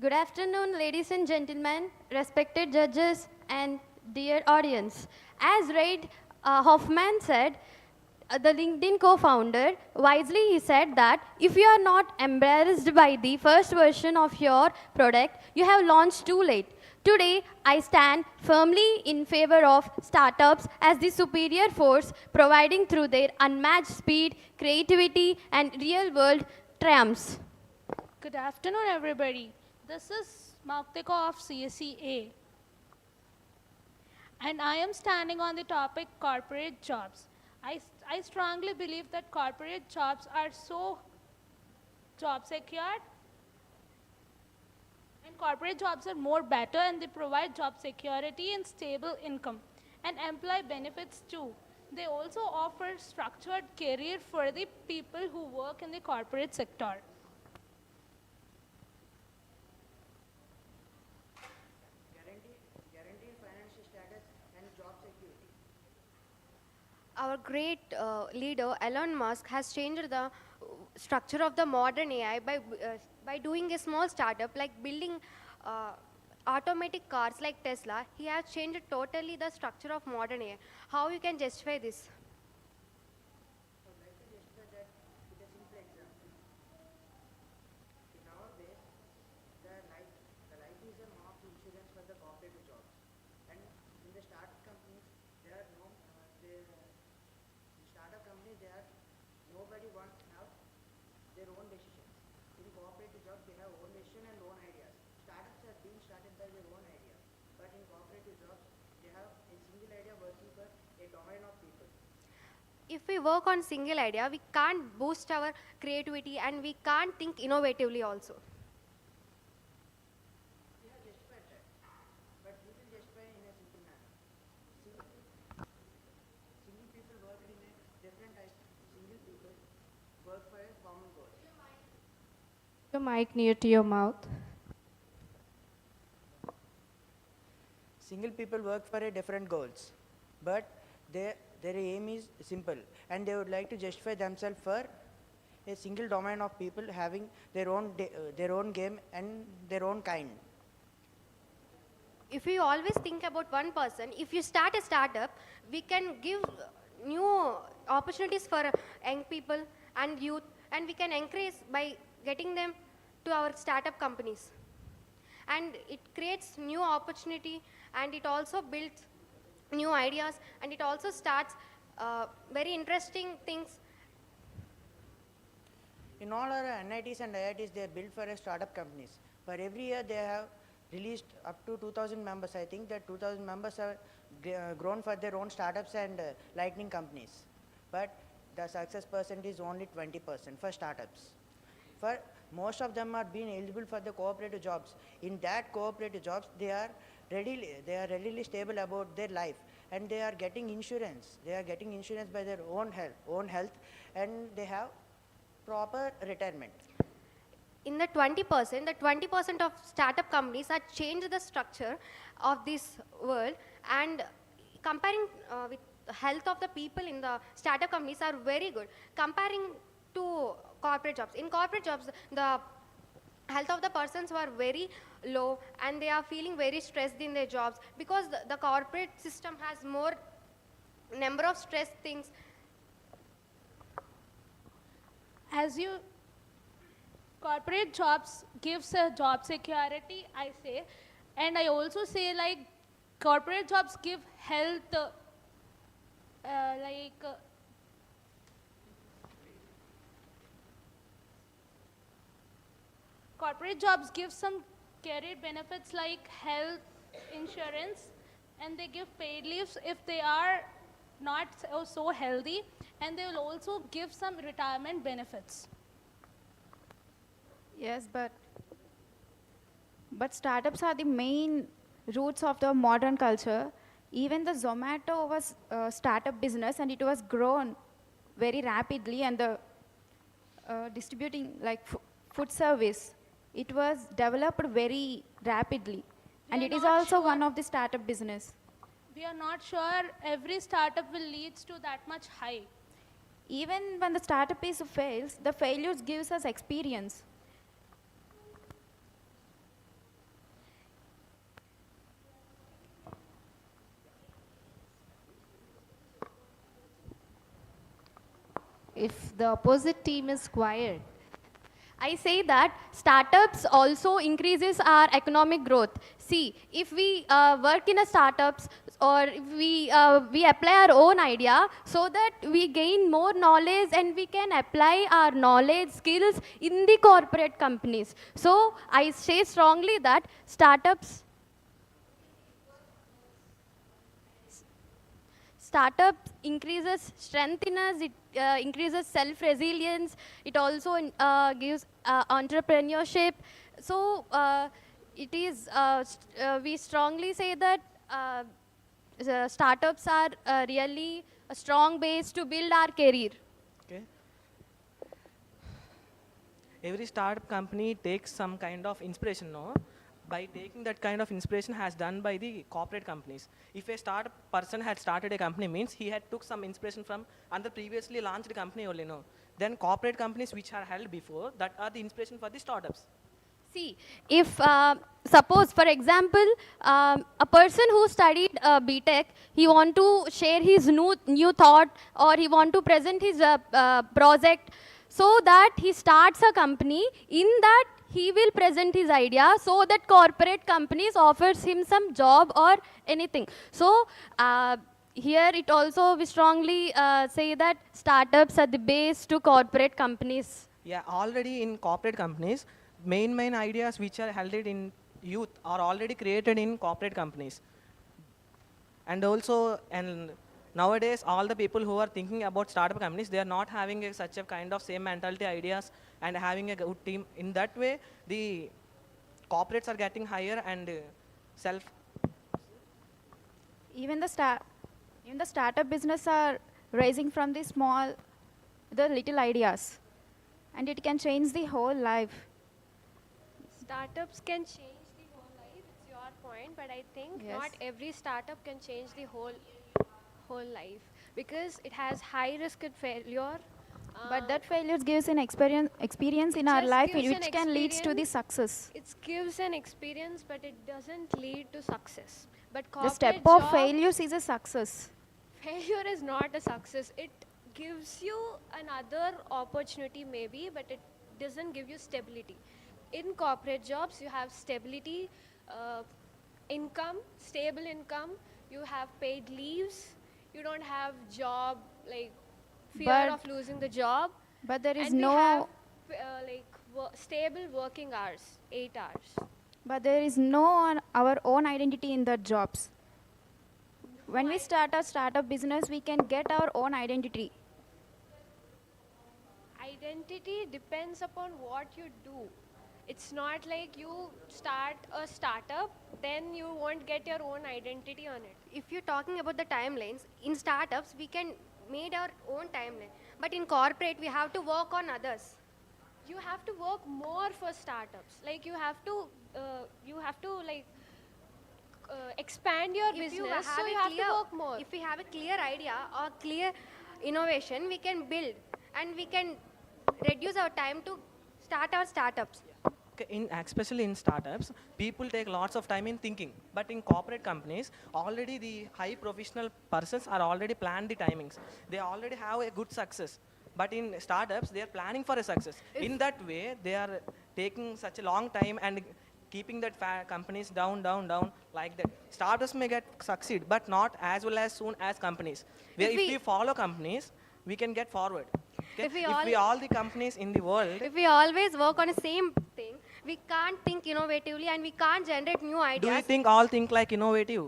Good afternoon, ladies and gentlemen, respected judges, and dear audience. As Reid Hoffman said, the LinkedIn co-founder, wisely he said that if you are not embarrassed by the first version of your product, you have launched too late. Today, I stand firmly in favor of startups as the superior force, providing through their unmatched speed, creativity, and real-world triumphs. Good afternoon, everybody. This is Maktiko of CSE-A, and I am standing on the topic corporate jobs. I strongly believe that corporate jobs are so job secured, and corporate jobs are more better and they provide job security and stable income and employee benefits too. They also offer structured career for the people who work in the corporate sector. Guaranteed financial status and job security. Our great leader, Elon Musk, has changed the structure of the modern AI by doing a small startup like building uh, automatic cars like Tesla. He has changed totally the structure of modern AI. How you can justify this? I would like to justify that with a simple example. In our base, the life, the life is a mock insurance for the cooperative jobs. And in the startup companies, there are no, in startup companies, there are nobody wants to have their own decisions. In cooperative jobs, they have own decision and own ideas. Startups are being started by their own ideas. But in cooperative jobs, they have a single idea working for a domain of people. If we work on single idea, we can't boost our creativity and we can't think innovatively also. We have justified that, but we will justify in a simple manner. Single, single people work in a different type. Single people work for a common goal. Your mic near to your mouth. Single people work for a different goals, but their aim is simple, and they would like to justify themselves for a single domain of people having their own game and their own kind. If we always think about one person, if you start a startup, we can give new opportunities for young people and youth, and we can encourage by getting them to our startup companies. And it creates new opportunity, and it also builds new ideas, and it also starts very interesting things. In all our NITs and IITs, they are built for a startup companies. For every year, they have released up to 2,000 members. I think that 2,000 members have grown for their own startups and lightning companies. But the success percentage is only 20% for startups. For most of them are being eligible for the cooperative jobs. In that cooperative jobs, they are readily stable about their life, and they are getting insurance. They are getting insurance by their own health, and they have proper retirement. In the 20% of startup companies have changed the structure of this world, and comparing with the health of the people in the startup companies are very good comparing to corporate jobs. In corporate jobs, the health of the persons were very low and they are feeling very stressed in their jobs because the corporate system has more number of stress things. As you corporate jobs gives a job security, I say, and I also say like corporate jobs give health, like corporate jobs give some career benefits like health insurance, and they give paid leaves if they are not so healthy, and they will also give some retirement benefits. Yes, but startups are the main roots of the modern culture. Even the Zomato was a startup business and it was grown very rapidly, and the distributing like food service, it was developed very rapidly, and We are it is not also one sure. of the startup business. We are not sure every startup will leads to that much high. Even when the startup is fails, the failures gives us experience. if the opposite team is quiet? I say that startups also increases our economic growth. See, if we work in a startups or if we apply our own idea so that we gain more knowledge and we can apply our knowledge skills in the corporate companies. So I say strongly that startups increases strength in us, it increases self-resilience, it also gives entrepreneurship. So it is, we strongly say that the startups are really a strong base to build our career. Okay. Every startup company takes some kind of inspiration, no? By taking that kind of inspiration has done by the corporate companies. If a startup person had started a company means he had took some inspiration from another previously launched company only, no? Then corporate companies which are held before, that are the inspiration for the startups. See, if suppose, for example, a person who studied BTech, he want to share his new thought or he want to present his project, so that he starts a company. In that, he will present his idea so that corporate companies offers him some job or anything. So here it also we strongly say that startups are the base to corporate companies. Yeah, already in corporate companies, main ideas which are held in youth are already created in corporate companies. And also, and nowadays, all the people who are thinking about startup companies, they are not having such a kind of same mentality ideas and having a good team. In that way, the corporates are getting higher and self. Even the startup business are rising from the little ideas, and it can change the whole life. Startups can change the whole life, it's your point, but I think Yes. not every startup can change the whole life because it has high risk at failure. But that failure gives an experience in It our just life gives an which can lead to the experience. success. It gives an experience, but it doesn't lead to success. But The step corporate of job, failures is a success. failure is not a success. It gives you another opportunity maybe, but it doesn't give you stability. In corporate jobs, you have stability, uh, income, stable income. You have paid leaves. You don't have job like fear But- of losing the job. But there is And we have no stable working hours, 8 hours. But there is no our own identity in the jobs. When we start a startup business, we can get our own identity. Identity depends upon what you do. It's not like you start a startup, then you won't get your own identity on it. If you're talking about the timelines, in startups we can made our own timeline. But in corporate we have to work on others. You have to work more for startups. Like you have to expand your If you business, have so a you have clear, to work more. if we have a clear idea or clear innovation, we can build and we can reduce our time to start our startups. Okay, especially in startups, people take lots of time in thinking. But in corporate companies, already the high professional persons are already planned the timings. They already have a good success. But in startups, they are planning for a success. In that way, they are taking such a long time and keeping that companies down, like that. Startups may get succeed, but not as well as soon as companies. Where if we follow companies, we can get forward. Okay? If we If we all the companies in the world, If we always work on the same thing, we can't think innovatively and we can't generate new do you ideas. think all think like innovative?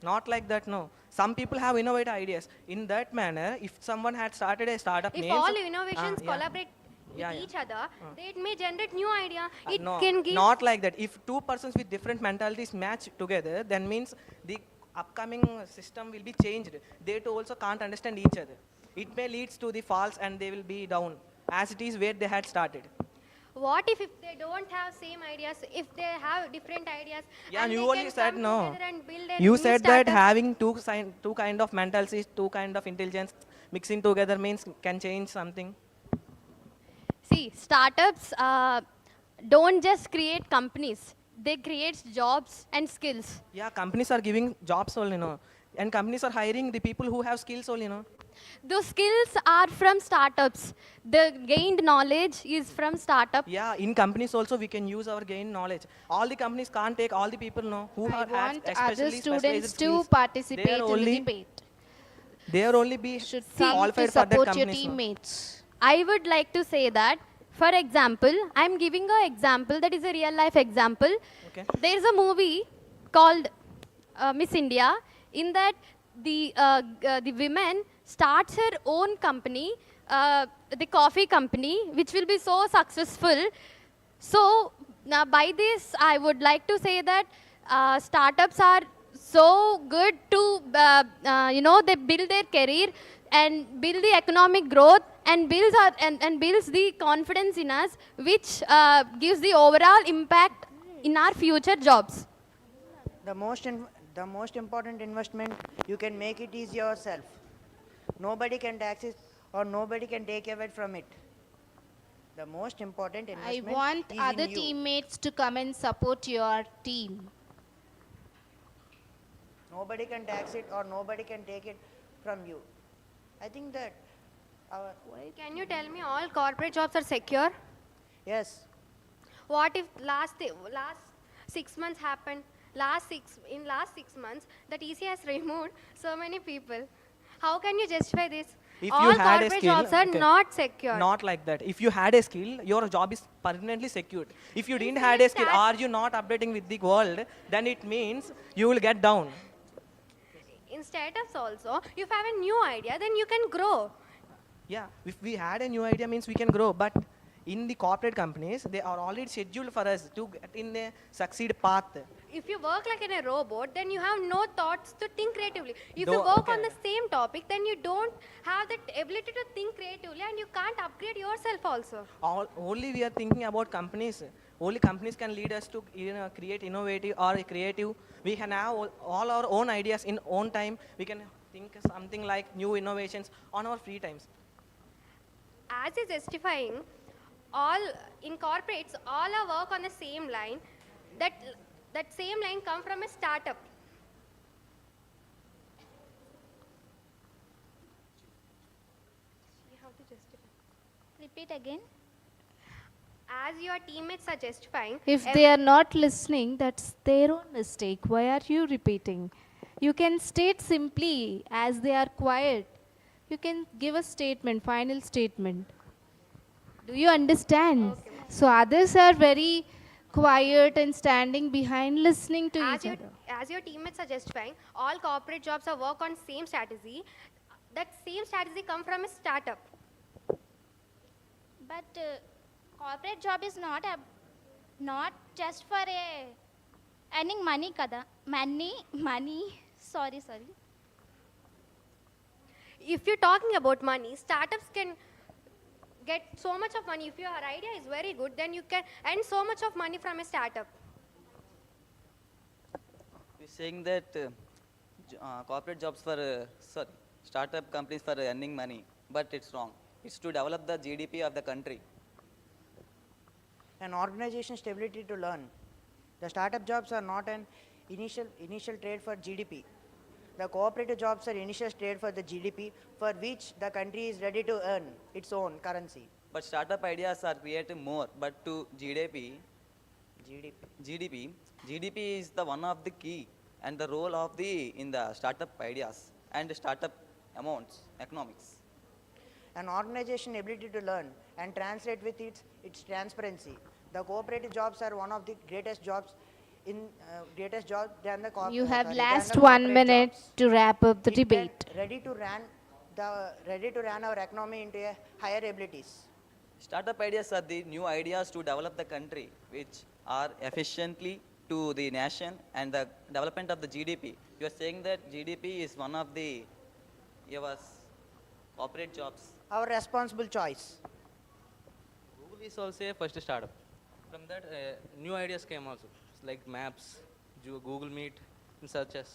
Not like that, no. Some people have innovative ideas. In that manner, if someone had started a startup If means, all innovations yeah. collaborate with Yeah, yeah. each other, they may generate new idea. It no, can give. not like that. If two persons with different mentalities match together, then means the upcoming system will be changed. They too also can't understand each other. It may leads to the falls and they will be down as it is where they had started. What if they don't have same ideas? If they have different ideas, Yeah, and you they only can said come no. together and build a You new said that startup. having two kind of mentalities, two kind of intelligence mixing together means can change something. See, startups don't just create companies; they create jobs and skills. Yeah, companies are giving jobs only, no. And companies are hiring the people who have skills only, no. Those skills are from startups. The gained knowledge is from startup. Yeah, in companies also we can use our gain knowledge. All the companies can't take all the people no who I have want other especially students specialized to skills. participate They are in the only debate. be Should See, come to qualified for that support your companies. No? teammates. I would like to say that, for example, I'm giving an example that is a real life example. Okay. There's a movie called Miss India. In that, the women starts her own company, the coffee company, which will be so successful. So now by this, I would like to say that startups are so good to, they build their career and build the economic growth and and builds the confidence in us, which gives the overall impact in our future jobs. The the most important investment you can make it is yourself. Nobody can tax it or nobody can take away from it. The most important I investment want is other in you. teammates to come and support your team. Nobody can tax it or nobody can take it from you. I think that our, Can you tell me all corporate jobs are secure? yes, What if last 6 months happened? Last 6 months, the TC has removed so many people. How can you justify this? If All you had a corporate skill, jobs are okay, not secure. not like that. If you had a skill, your job is permanently secured. If you didn't had same a skill, stat- are you not updating with the world, then it means you will get down. In startups also, if you have a new idea, then you can grow. Yeah, if we had a new idea means we can grow, but in the corporate companies, they are already scheduled for us to get in a succeed path. If you work like in a robot, then you have no thoughts to think creatively. If you Though- work okay. on the same topic, then you don't have that ability to think creatively and you can't upgrade yourself also. Only we are thinking about companies. Only companies can lead us to create innovative or creative. We can have all our own ideas in own time. We can think something like new innovations on our free times. As is justifying, all in corporates, all our work on the same line, that that same line come from a startup. You have to justify. Repeat again. As your teammates are justifying, If they are not listening, that's their own mistake. Why are you repeating? You can state simply as they are quiet. You can give a statement, final statement. Do you understand? So others are very quiet and standing behind listening to each other. as your teammates are justifying, all corporate jobs are work on same strategy. That same strategy come from a startup. But corporate job is not just for earning money kada. Money. Sorry. If you're talking about money, startups can get so much of money. If your idea is very good, then you can earn so much of money from a startup. You're saying that corporate jobs for, startup companies for earning money, but it's wrong. It's to develop the GDP of the country. an organization's stability to learn. The startup jobs are not an initial trade for GDP. The cooperative jobs are initial trade for the GDP, for which the country is ready to earn its own currency. But startup ideas are created more, but to GDP is the one of the key and the role of the in the startup ideas and startup amounts economics. An organization ability to learn and translate with its transparency. The cooperative jobs are one of the greatest jobs than the You have than last the 1 corporate minute jobs. to wrap up the It can debate. ready to run our economy into a higher abilities. Startup ideas are the new ideas to develop the country, which are efficiently to the nation and the development of the GDP. You are saying that GDP is one of the your corporate jobs. Our responsible choice. Google is also a first startup. From that, new ideas came also, like maps, Google Meet, and searches.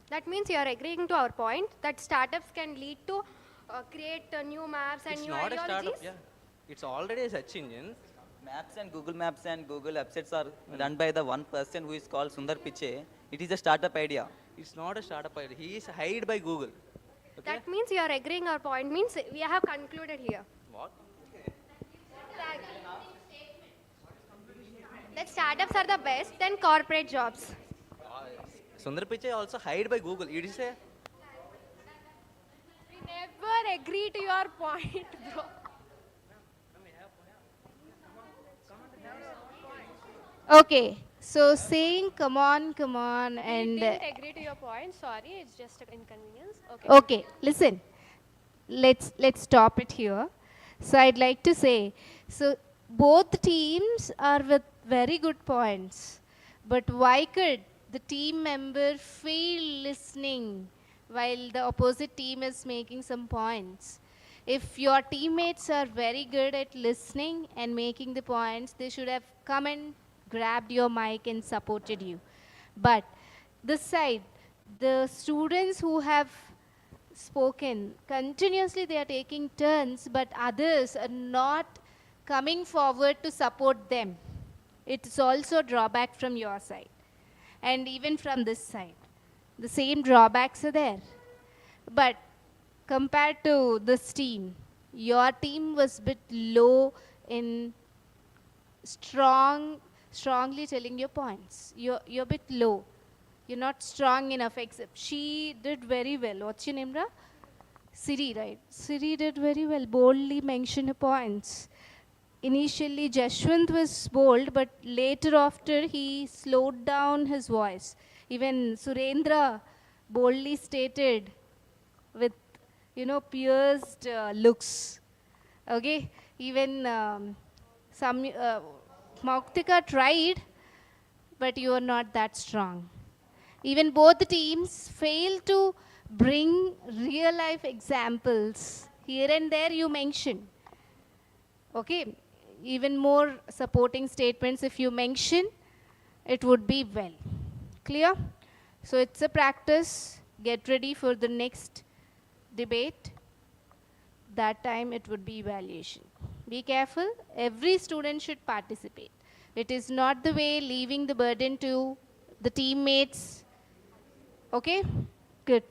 That means you are agreeing to our point that startups can lead to create new maps and It's new not a ideologies. startup, yeah. It's already a search engine. Maps and Google websites are run by the one person who is called Sundar Pichai. It is a startup idea. It's not a startup idea. He is hired by Google. Okay? That means you are agreeing our point, means we have concluded here. What? That startups are the best, then corporate jobs. Sundar Pichai also hired by Google. It is a We never agree to your point, bro. Okay, so saying come on, We and didn't agree to your point. Sorry, it's just an inconvenience. Okay. okay, listen. Let's stop it here. So I'd like to say, so both teams are with very good points, but why could the team member fail listening while the opposite team is making some points? If your teammates are very good at listening and making the points, they should have come and grabbed your mic and supported you. But this side, the students who have spoken continuously, they are taking turns, but others are not coming forward to support them. It's also a drawback from your side and even from this side. The same drawbacks are there. But compared to this team, your team was a bit low in strongly telling your points. You're a bit low. You're not strong enough, except she did very well. What's your name, Ra? Siri, right? Siri did very well, boldly mentioned her points. Initially, Jashwant was bold, but later after he slowed down his voice. Even Surendra boldly stated with, pierced looks. Okay? Even Mauktika tried, but you are not that strong. Even both the teams fail to bring real life examples. Here and there you mention. Okay, even more supporting statements if you mention, it would be well. Clear? So it's a practice. Get ready for the next debate. That time it would be evaluation. Be careful. Every student should participate. It is not the way leaving the burden to the teammates. Okay? Good.